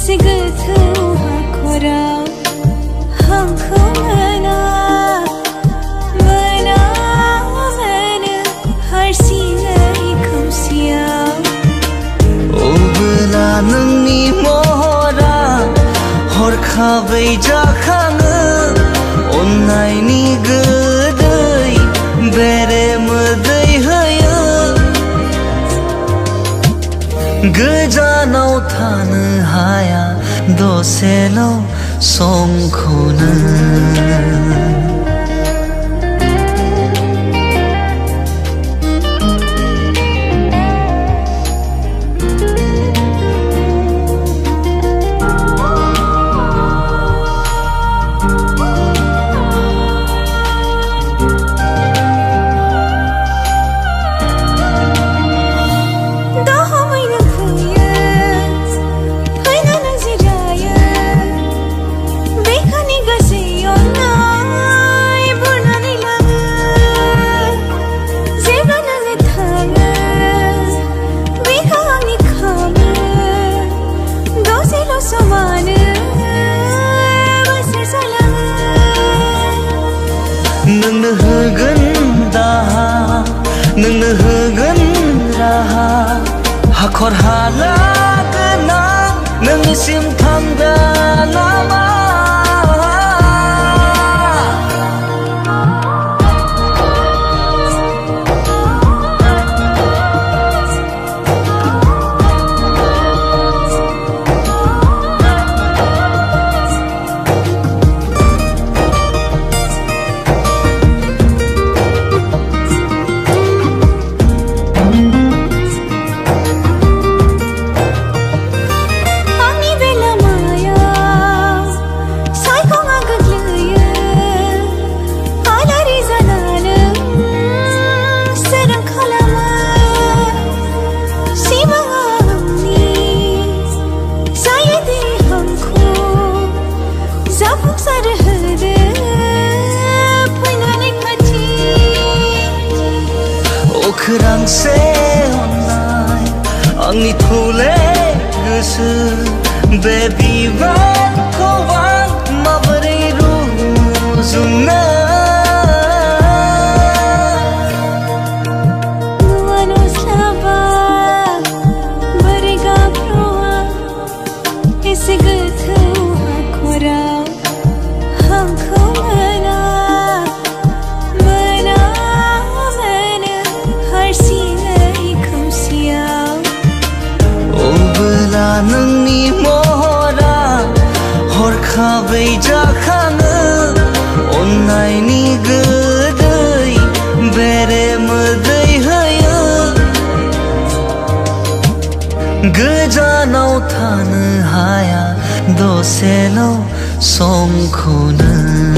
एसे गोथौ हाखराव आंखौ मोनो हारसिङै खोमसियाव अब्ला नोंनि महरा हरखाबै जाखाङो अननायनि गोदै बेरे मोदै होयो गोजानाव थानो हाया दसेल' समखौनो नोंनो होगोन दाहा नोंनो होगोन राहा हाखर हाला गोनां नोंनिसिम थांग्रा लामा अख्रांसे अननाय आंनि थौले गोसो बे बिबारखौ आं माबोरै रुजुनो नुस्लाबा बोरै गाब्र'आ एसे गोथौ हाखराव आंखौ मोना हारसिङै खोमसियाव अब्ला नोंनि महरा हरखाबै जाखाङो अननायनि गोदै बेरे मोदै होयो गोजानाव थानो हाया दसेल' समखौनो